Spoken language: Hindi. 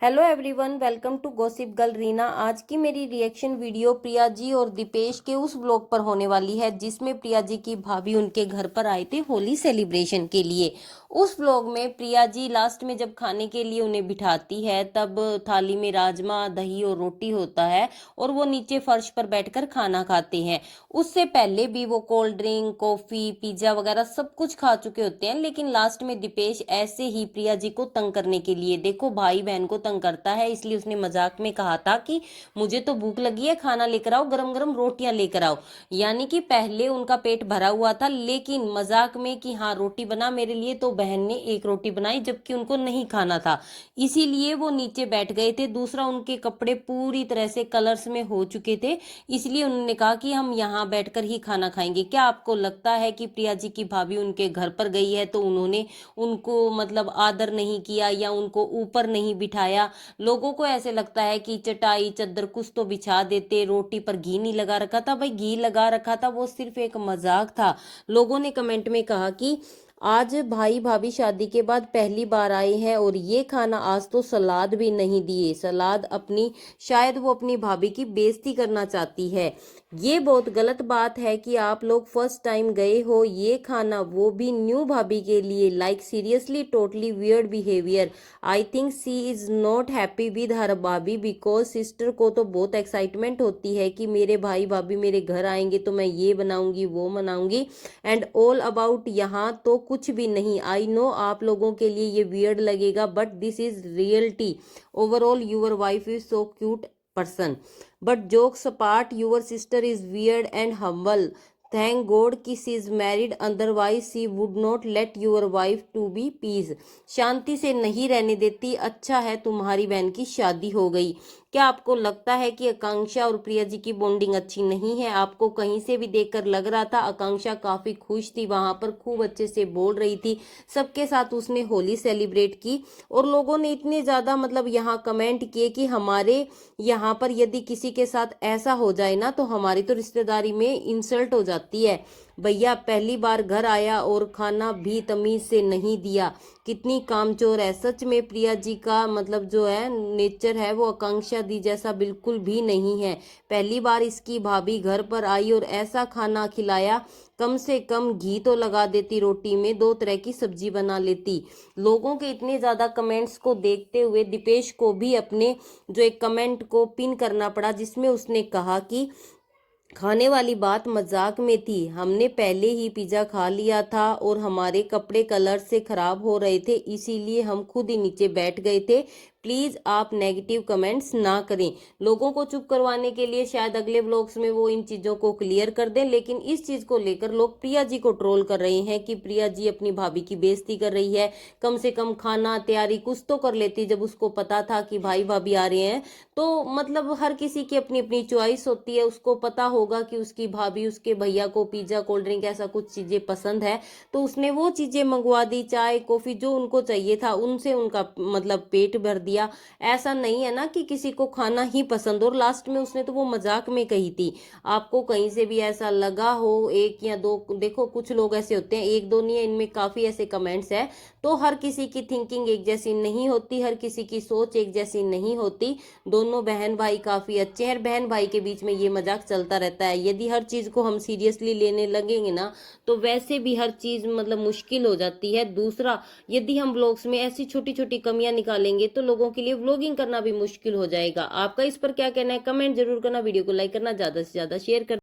Hello everyone, welcome to gossip girl Reena. आज की मेरी रिएक्शन वीडियो प्रिया जी और दीपेश के उस व्लॉग पर होने वाली है जिसमें प्रिया जी की भाभी उनके घर पर आए थे होली सेलिब्रेशन के लिए। उस व्लॉग में प्रिया जी लास्ट में जब खाने के लिए उन्हें बिठाती है तब थाली में राजमा, दही और रोटी होता है और वो नीचे फर्श पर बैठकर खाना खाते हैं। उससे पहले भी वो कोल्ड ड्रिंक, कॉफी, पिज्जा वगैरह सब कुछ खा चुके होते हैं, लेकिन लास्ट में दीपेश ऐसे ही प्रिया जी को तंग करने के लिए, देखो भाई बहन को करता है, इसलिए उसने मजाक में कहा था कि मुझे तो भूख लगी है, खाना लेकर आओ, गरम गरम रोटियां लेकर आओ। यानी कि पहले उनका पेट भरा हुआ था, लेकिन मजाक में कि हाँ रोटी बना मेरे लिए, तो बहन ने एक रोटी बनाई जबकि उनको नहीं खाना था, इसीलिए वो नीचे बैठ गए थे। दूसरा, उनके कपड़े पूरी तरह से कलर्स में हो चुके थे, इसलिए उन्होंने कहा कि हम यहाँ बैठकर ही खाना खाएंगे। क्या आपको लगता है कि प्रिया जी की भाभी उनके घर पर गई है तो उन्होंने उनको मतलब आदर नहीं किया या उनको ऊपर नहीं बिठाया? लोगों को ऐसे लगता है कि चटाई चद्दर कुछ तो बिछा देते, रोटी पर घी नहीं लगा रखा था। भाई घी लगा रखा था, वो सिर्फ एक मजाक था। लोगों ने कमेंट में कहा कि आज भाई भाभी शादी के बाद पहली बार आए हैं और ये खाना आज तो सलाद भी नहीं दिए। सलाद अपनी, शायद वो अपनी भाभी की बेइज्जती करना चाहती है। ये बहुत गलत बात है कि आप लोग फर्स्ट टाइम गए हो ये खाना, वो भी न्यू भाभी के लिए। Like seriously totally weird behaviour. I think she is not happy with her bhabhi because sister को तो बहुत एक्साइटमेंट होती है कि मेरे भाई भाभी मेरे घर आएंगे तो मैं ये बनाऊंगी वो बनाऊंगी, एंड ऑल अबाउट यहाँ तो कुछ भी नहीं। आई नो आप लोगों के लिए ये वियर्ड लगेगा but this is reality. Overall your wife is so cute person, but jokes apart, your sister is weird and humble. Thank God कि she is married, otherwise she would not let your wife to be peace. शांति से नहीं रहने देती, अच्छा है तुम्हारी बहन की शादी हो गई। क्या आपको लगता है कि आकांक्षा और प्रिया जी की बॉन्डिंग अच्छी नहीं है? आपको कहीं से भी देखकर लग रहा था आकांक्षा काफी खुश थी, वहां पर खूब अच्छे से बोल रही थी, सबके साथ उसने होली सेलिब्रेट की। और लोगों ने इतने ज्यादा मतलब यहाँ कमेंट किए कि हमारे यहाँ पर यदि किसी के साथ ऐसा हो जाए ना तो हमारी तो रिश्तेदारी में इंसल्ट हो जाती है। भैया पहली बार घर आया और खाना भी तमीज से नहीं दिया, कितनी कामचोर है। सच में प्रिया जी का मतलब जो है नेचर है वो आकांक्षा दी जैसा बिल्कुल भी नहीं है। पहली बार इसकी भाभी घर पर आई और ऐसा खाना खिलाया, कम से कम घी तो लगा देती, रोटी में दो तरह की सब्जी बना लेती। लोगों के इतने ज्यादा कमेंट्स को देखते हुए दीपेश को भी अपने जो एक कमेंट को पिन करना पड़ा जिसमें उसने कहा कि खाने वाली बात मजाक में थी, हमने पहले ही पिज्जा खा लिया था और हमारे कपड़े कलर से खराब हो रहे थे, इसीलिए हम खुद ही नीचे बैठ गए थे। प्लीज आप नेगेटिव कमेंट्स ना करें। लोगों को चुप करवाने के लिए शायद अगले व्लॉग्स में वो इन चीजों को क्लियर कर दें, लेकिन इस चीज को लेकर लोग प्रिया जी को ट्रोल कर रहे हैं कि प्रिया जी अपनी भाभी की बेइज्जती कर रही है। कम से कम खाना तैयारी कुछ तो कर लेती जब उसको पता था कि भाई भाभी आ रहे हैं। तो मतलब हर किसी की अपनी अपनी चॉइस होती है, उसको पता होगा कि उसकी भाभी उसके भैया को पिज्जा, कोल्ड ड्रिंक ऐसा कुछ चीजें पसंद है, तो उसने वो चीजें मंगवा दी, चाय कॉफी जो उनको चाहिए था उनसे उनका मतलब पेट भर दिया। ऐसा नहीं है ना कि किसी को खाना ही पसंद। और लास्ट में उसने तो वो मजाक में कही थी। आपको कहीं से भी ऐसा लगा हो, एक या दो, देखो कुछ लोग ऐसे होते हैं, एक दो नहीं है, इनमें काफी ऐसे कमेंट्स है। तो हर किसी की थिंकिंग एक जैसी नहीं होती, हर किसी की सोच एक जैसी नहीं होती। दोनों बहन भाई काफी अच्छे हैं, बहन भाई के बीच में ये मजाक चलता रहता है। यदि हर चीज को हम सीरियसली लेने लगेंगे ना तो वैसे भी हर चीज मतलब मुश्किल हो जाती है। दूसरा, यदि हम व्लॉग्स में ऐसी छोटी छोटी कमियां निकालेंगे तो लोगों के लिए व्लॉगिंग करना भी मुश्किल हो जाएगा। आपका इस पर क्या कहना है? कमेंट जरूर करना, वीडियो को लाइक करना, ज्यादा से ज्यादा शेयर करना।